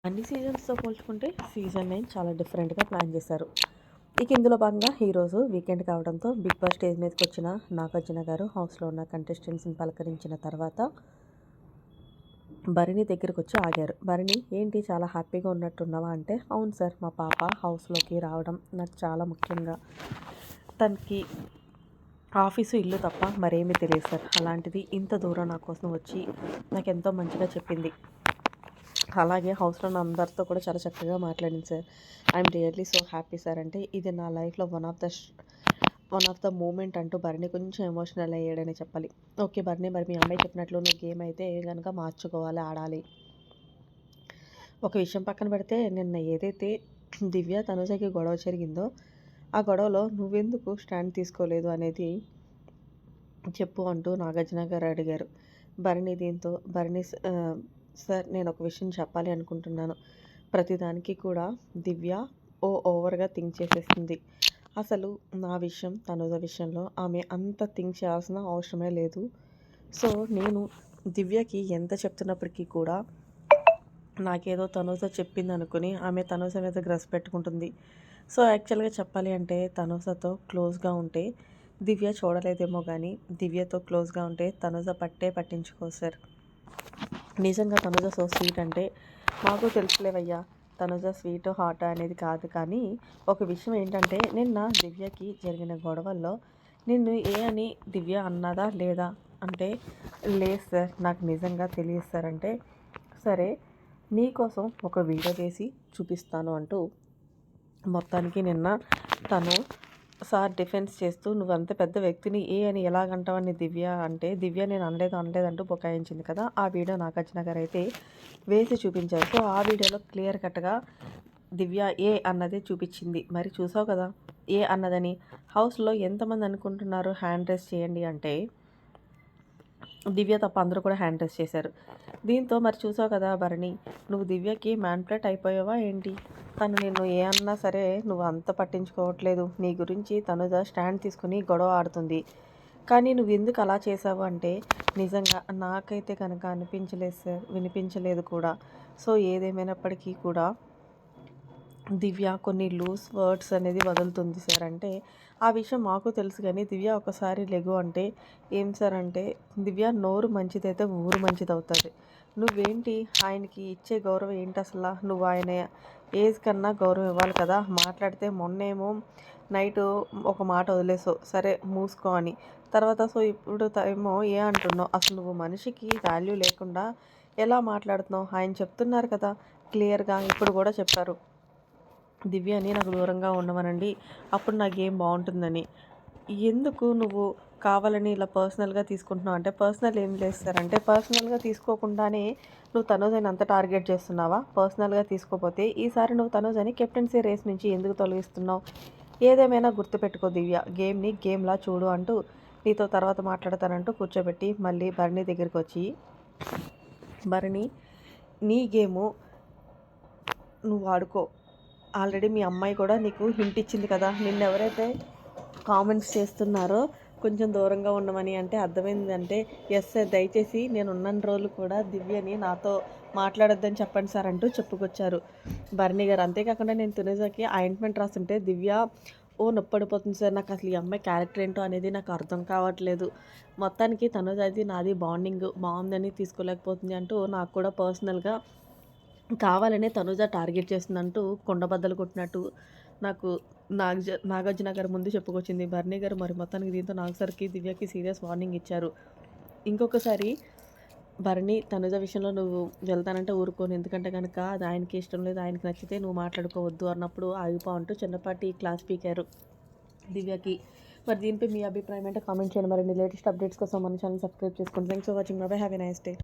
అన్ని సీజన్స్‌తో పోల్చుకుంటే సీజన్ 9 చాలా డిఫరెంట్‌గా ప్లాన్ చేశారు. ఇక ఇందులో భాగంగా ఈరోజు వీకెండ్ కావడంతో బిగ్ బాస్ స్టేజ్ మీదకొచ్చిన నాగార్జున గారు హౌస్‌లో ఉన్న కంటెస్టెంట్స్‌ని పలకరించిన తర్వాత భరణి దగ్గరకొచ్చి ఆగారు. భరణి, ఏంటి చాలా హ్యాపీగా ఉన్నట్టున్నావా అంటే, అవును సార్, మా పాప హౌస్‌లోకి రావడం నాకు చాలా ముఖ్యంగా. తనకి ఆఫీసు, ఇల్లు తప్ప మరేమీ తెలియదు సార్. అలాంటిది ఇంత దూరం నా కోసం వచ్చి నాకెంతో మంచిగా చెప్పింది. అలాగే హౌస్‌లో ఉన్న అందరితో కూడా చాలా చక్కగా మాట్లాడింది sir. I'm really so happy sir అంటే, ఇది నా లైఫ్‌లో వన్ ఆఫ్ ద మూమెంట్ అంటూ భరణి కొంచెం ఎమోషనల్ అయ్యాడని చెప్పాలి. ఓకే భరణి, మరి మీ అమ్మాయి చెప్పినట్లు నువ్వు గేమ్ అయితే గనుక మార్చుకోవాలి, ఆడాలి. ఒక విషయం పక్కన పెడితే, నిన్న ఏదైతే దివ్య తనుజకి గొడవ జరిగిందో, ఆ గొడవలో నువ్వెందుకు స్టాండ్ తీసుకోలేదు అనేది చెప్పు అంటూ నాగార్జున గారు అడిగారు. దీంతో సార్, నేను ఒక విషయం చెప్పాలి అనుకుంటున్నాను. ప్రతిదానికి కూడా దివ్య ఓవర్‌గా థింక్ చేసేస్తుంది. అసలు నా విషయం, తనుజ విషయంలో ఆమె అంత థింక్ చేయాల్సిన అవసరమే లేదు. సో, నేను దివ్యకి ఎంత చెప్తున్నప్పటికీ కూడా నాకేదో తనుజ చెప్పిందనుకుని ఆమె తనుజ మీద గ్రస్ పెట్టుకుంటుంది. సో, యాక్చువల్‌గా చెప్పాలి అంటే తనుజతో క్లోజ్‌గా ఉంటే దివ్య చూడలేదేమో కానీ, దివ్యతో క్లోజ్‌గా ఉంటే తనుజ పట్టించుకోదు సార్. నిజంగా తనుజ సో స్వీట్ అంటే, మాకు తెలుసులేవయ్యా తనుజ స్వీట్ హాట్ అనేది కాదు. కానీ ఒక విషయం ఏంటంటే, నిన్న దివ్యకి జరిగిన గొడవల్లో నిన్ను ఏ అని దివ్య అన్నదా లేదా అంటే, లేదు సార్, నాకు నిజంగా తెలియదు సార్ అంటే, సరే నీకోసం ఒక వీడియో చేసి చూపిస్తాను అంటూ మొత్తానికి నిన్న తను సార్ డిఫెన్స్ చేస్తూ, నువ్వంత పెద్ద వ్యక్తిని ఏ అని ఎలాగంటావని దివ్య అంటే, దివ్య నేను అనలేదంటూ బుకాయించింది కదా. ఆ వీడియో నాగార్జున గారు అయితే వేసి చూపించారు. సో, ఆ వీడియోలో క్లియర్ కట్గా దివ్య ఏ అన్నదే చూపించింది. మరి చూసావు కదా ఏ అన్నదని. హౌస్లో ఎంతమంది అనుకుంటున్నారు హ్యాండ్ రైస్ చేయండి అంటే, దివ్య తప్ప అందరూ కూడా హ్యాండ్ రైస్ చేశారు. దీంతో మరి చూసావు కదా భరణి, నువ్వు దివ్యకి మ్యాన్ప్లేట్ అయిపోయావా ఏంటి? తను నిన్ను ఏ అన్నా సరే నువ్వు అంత పట్టించుకోవట్లేదు. నీ గురించి తనుజ స్టాండ్ తీసుకుని గొడవ ఆడుతుంది. కానీ నువ్వు ఎందుకు అలా చేసావు అంటే, నిజంగా నాకైతే కనుక అనిపించలేదు సార్, వినిపించలేదు కూడా. సో, ఏదేమైనప్పటికీ కూడా దివ్య కొన్ని లూజ్ వర్డ్స్ అనేది వదులుతుంది సార్ అంటే, ఆ విషయం మాకు తెలుసు కానీ దివ్య ఒకసారి లెగు అంటే, ఏం సార్ అంటే, దివ్య నోరు మంచిదైతే ఊరు మంచిదవుతుంది. నువ్వేంటి ఆయనకి ఇచ్చే గౌరవం ఏంటి అసలు? నువ్వు ఆయన ఏజ్ కన్నా గౌరవం ఇవ్వాలి కదా. మాట్లాడితే మొన్నేమో నైటు ఒక మాట వదిలేసావు, సరే మూసుకో అని. తర్వాత సో ఇప్పుడు ఏమో ఏ అంటున్నావు? అసలు నువ్వు మనిషికి వాల్యూ లేకుండా ఎలా మాట్లాడుతున్నావు? ఆయన చెప్తున్నారు కదా క్లియర్గా, ఇప్పుడు కూడా చెప్పారు, దివ్యని నాకు దూరంగా ఉండమనండి, అప్పుడు నా గేమ్ బాగుంటుందని. ఎందుకు నువ్వు కావాలని ఇలా పర్సనల్గా తీసుకుంటున్నావు అంటే, పర్సనల్ ఏం చేస్తారంటే, పర్సనల్గా తీసుకోకుండానే నువ్వు తనుజని అంత టార్గెట్ చేస్తున్నావా? పర్సనల్గా తీసుకోపోతే ఈసారి నువ్వు తనుజని కెప్టెన్సీ రేస్ నుంచి ఎందుకు తొలగిస్తున్నావు? ఏదేమైనా గుర్తుపెట్టుకో దివ్య, గేమ్ని గేమ్లా చూడు అంటూ నీతో తర్వాత మాట్లాడతానంటూ కూర్చోబెట్టి మళ్ళీ భరణి దగ్గరికి వచ్చి, భరణి, నీ గేము నువ్వు ఆడుకో. ఆల్రెడీ మీ అమ్మాయి కూడా నీకు హింట్ ఇచ్చింది కదా, నిన్నెవరైతే కామెంట్స్ చేస్తున్నారో కొంచెం దూరంగా ఉండమని అంటే అర్థమైందంటే, ఎస్ సార్, దయచేసి నేను ఉన్న రోజులు కూడా దివ్యని నాతో మాట్లాడొద్దని చెప్పండి సార్ అంటూ చెప్పుకొచ్చారు భరణి గారు. అంతేకాకుండా నేను తునిజాకి ఆయింట్మెంట్ రాస్తుంటే దివ్య నొప్పడిపోతుంది సార్, నాకు అసలు ఈ అమ్మాయి క్యారెక్టర్ ఏంటో అనేది నాకు అర్థం కావట్లేదు, మొత్తానికి తనుజాది నాది బాండింగ్ బాగుందని తీసుకోలేకపోతుంది అంటూ నాకు కూడా పర్సనల్గా కావాలనే తనుజ టార్గెట్ చేస్తుందంటూ కుండబద్దలు కొట్టినట్టు నాకు నాగార్జున గారు ముందు చెప్పుకొచ్చింది భరణి గారు. మరి మొత్తానికి దీంతో నాగ్ సార్కి దివ్యకి సీరియస్ వార్నింగ్ ఇచ్చారు. ఇంకొకసారి భరణి తనుజ విషయంలో నువ్వు వెళ్తానంటే ఊరుకోను, ఎందుకంటే కనుక అది ఆయనకి ఇష్టం లేదు, ఆయనకి నచ్చితే నువ్వు మాట్లాడుకోవద్దు అన్నప్పుడు ఆగిపో అంటూ చిన్నపాటి క్లాస్ పీకారు దివ్యకి. మరి దీనిపై మీ అభిప్రాయం అంటే కామెంట్ చేయండి. మరి లేటెస్ట్ అప్డేట్స్ కోసం మన ఛానల్ సబ్స్క్రైబ్ చేసుకోండి. Thanks for watching. By, have a nice day.